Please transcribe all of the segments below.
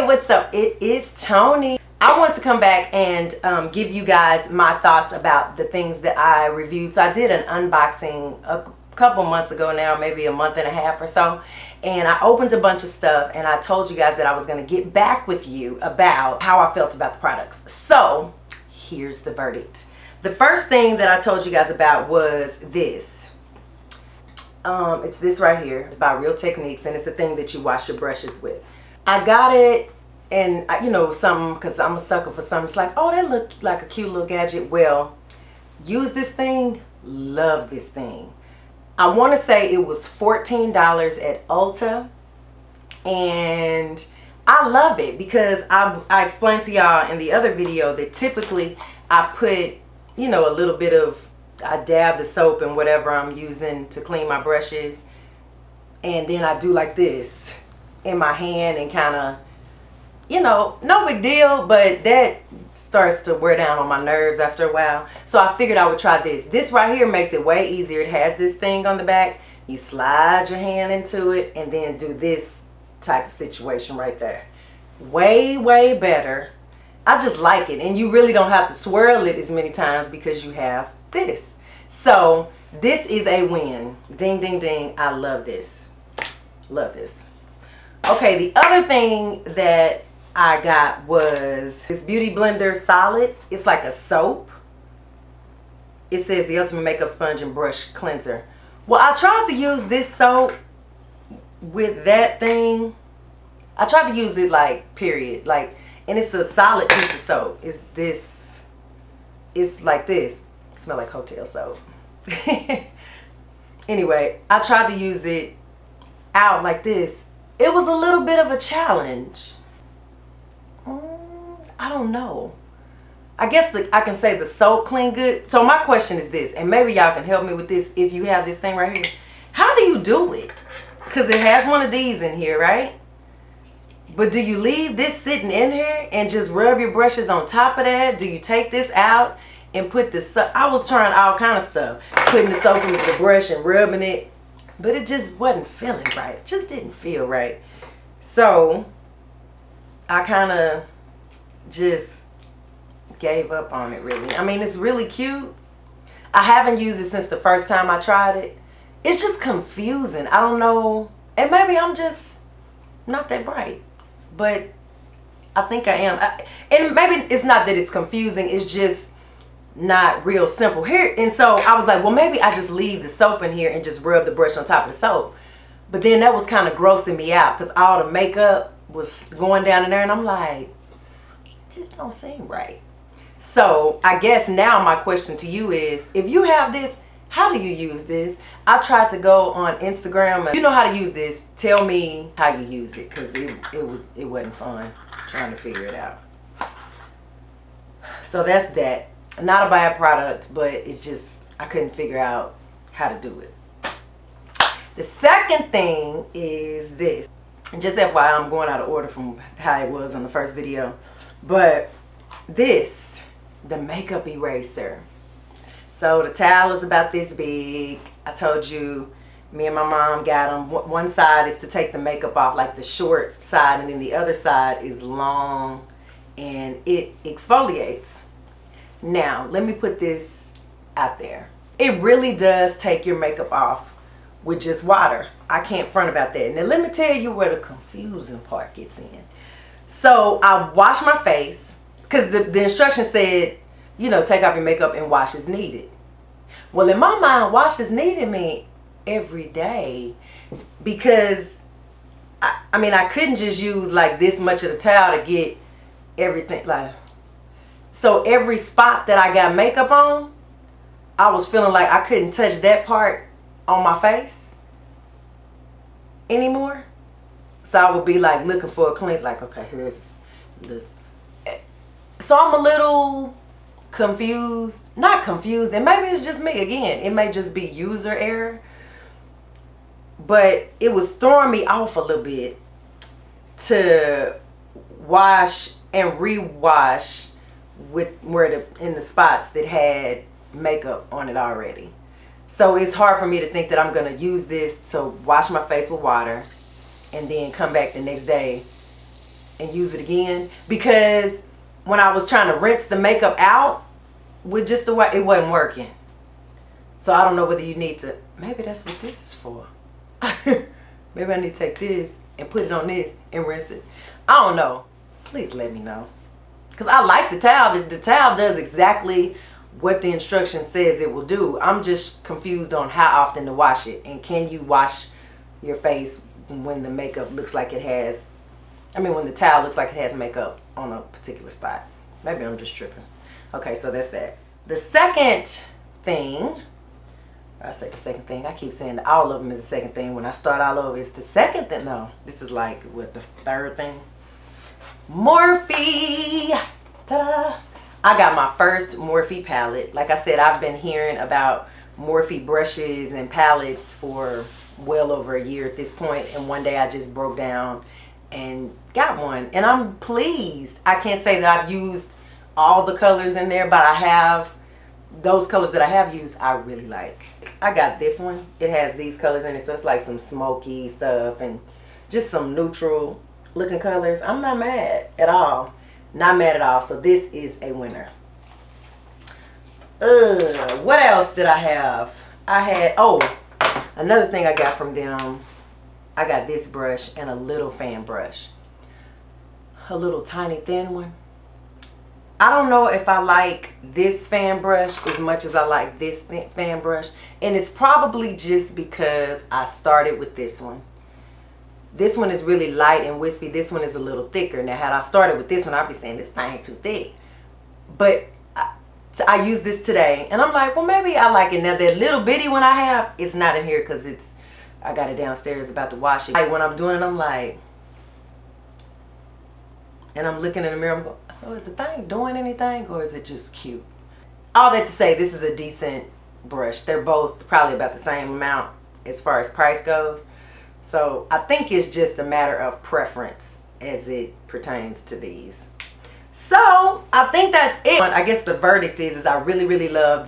Hey, what's up? It is Toni. I wanted to come back and give you guys my thoughts about the things that I reviewed. So I did an unboxing a couple months ago now, maybe a month and a half or so, and I opened a bunch of stuff and I told you guys that I was going to get back with you about how I felt about the products. So here's the verdict. The first thing that I told you guys about was this. It's this right here. It's by Real Techniques, and it's a thing that you wash your brushes with. I got it, and you know, something, because I'm a sucker for something. It's like, oh, that looked like a cute little gadget. Well, use this thing. Love this thing. I want to say it was $14 at Ulta, and I love it because I explained to y'all in the other video that typically I put, you know, a little bit of, I dab the soap and whatever I'm using to clean my brushes, and then I do like this in my hand and kind of, you know, no big deal, but that starts to wear down on my nerves after a while. So I figured I would try this. This right here makes it way easier. It has this thing on the back. You slide your hand into it and then do this type of situation right there. Way, way better. I just like it, and you really don't have to swirl it as many times because you have this. So this is a win. Ding, ding, ding. I love this. Love this. Okay, the other thing that I got was this Beauty Blender Solid. It's like a soap. It says the ultimate makeup sponge and brush cleanser. Well, I tried to use this soap with that thing. I tried to use it like, period. Like, and it's a solid piece of soap. It's this. It's like this. It smells like hotel soap. Anyway, I tried to use it out like this. It was a little bit of a challenge. I don't know. I guess I can say the soap clean good. So my question is this, and maybe y'all can help me with this if you have this thing right here. How do you do it? Because it has one of these in here, right? But do you leave this sitting in here and just rub your brushes on top of that? Do you take this out and put the soap? I was trying all kind of stuff. Putting the soap into the brush and rubbing it. But it just wasn't feeling right. It just didn't feel right. So I kind of just gave up on it, really. I mean, it's really cute. I haven't used it since the first time I tried it. It's just confusing. I don't know. And maybe I'm just not that bright. But I think I am. And maybe it's not that it's confusing. It's just not real simple here. And so I was like, well, maybe I just leave the soap in here and just rub the brush on top of the soap. But then that was kind of grossing me out because all the makeup was going down in there, and I'm like, it just don't seem right. So I guess now my question to you is, if you have this, how do you use this? I tried to go on Instagram, and if you know how to use this, tell me how you use it, because it wasn't fun trying to figure it out. So that's that. Not a bad product, but it's just, I couldn't figure out how to do it. The second thing is this. And just FYI, I'm going out of order from how it was on the first video. But this, the makeup eraser. So the towel is about this big. I told you, me and my mom got them. One side is to take the makeup off, like the short side, and then the other side is long, and it exfoliates. Now, let me put this out there. It really does take your makeup off with just water. I can't front about that. Now, let me tell you where the confusing part gets in. So, I wash my face, because the instructions said, you know, take off your makeup and wash as needed. Well, in my mind, wash as needed mean every day, because, I mean, I couldn't just use like this much of the towel to get everything, like, so every spot that I got makeup on, I was feeling like I couldn't touch that part on my face anymore. So I would be like looking for a clean, like, okay, here's the. So I'm a little confused. Not confused, and maybe it's just me again. It may just be user error. But it was throwing me off a little bit to wash and rewash with in the spots that had makeup on it already. So it's hard for me to think that I'm going to use this to wash my face with water and then come back the next day and use it again, because when I was trying to rinse the makeup out with just the way, it wasn't working. So I don't know whether you need to, maybe that's what this is for. Maybe I need to take this and put it on this and rinse it. I don't know. Please let me know. Because I like the towel. The towel does exactly what the instruction says it will do. I'm just confused on how often to wash it. And can you wash your face when the makeup looks like it has, when the towel looks like it has makeup on a particular spot. Maybe I'm just tripping. Okay, so that's that. The second thing, I say the second thing, I keep saying all of them is the second thing. When I start all over, it's the second thing. No, this is like, what, the third thing? Morphe. Ta-da! I got my first Morphe palette. Like I said, I've been hearing about Morphe brushes and palettes for well over a year at this point. And one day I just broke down and got one. And I'm pleased. I can't say that I've used all the colors in there, but I have. Those colors that I have used, I really like. I got this one. It has these colors in it, so it's like some smoky stuff and just some neutral looking colors. I'm not mad at all. Not mad at all. So this is a winner. What else did I have? I had, another thing I got from them. I got this brush and a little fan brush. A little tiny thin one. I don't know if I like this fan brush as much as I like this fan brush. And it's probably just because I started with this one. This one is really light and wispy. This one is a little thicker. Now, had I started with this one, I'd be saying this thing too thick. But I used this today. And I'm like, well, maybe I like it. Now, that little bitty one I have, it's not in here because I got it downstairs about to wash it. Like, when I'm doing it, I'm like, and I'm looking in the mirror, I'm going, so is the thing doing anything or is it just cute? All that to say, this is a decent brush. They're both probably about the same amount as far as price goes. So I think it's just a matter of preference as it pertains to these. So I think that's it. I guess the verdict is I really, really love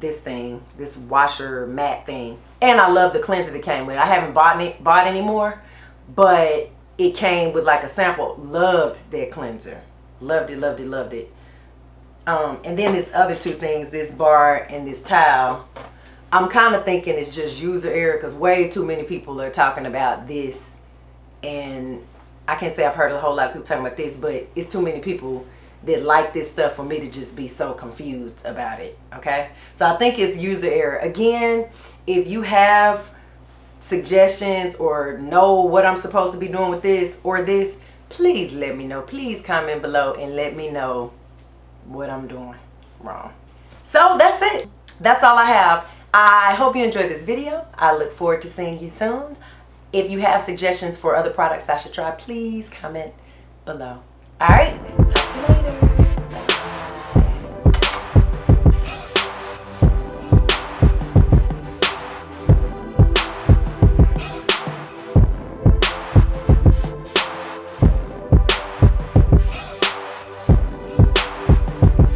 this washer matte thing. And I love the cleanser that came with it. I haven't bought any more, but it came with like a sample. Loved that cleanser. Loved it, loved it, loved it. And then this other two things, this bar and this towel, I'm kind of thinking it's just user error because way too many people are talking about this. And I can't say I've heard a whole lot of people talking about this, but it's too many people that like this stuff for me to just be so confused about it. Okay? So I think it's user error. Again, if you have suggestions or know what I'm supposed to be doing with this or this, please let me know. Please comment below and let me know what I'm doing wrong. So that's it. That's all I have. I hope you enjoyed this video. I look forward to seeing you soon. If you have suggestions for other products I should try, please comment below. All right, talk to you later.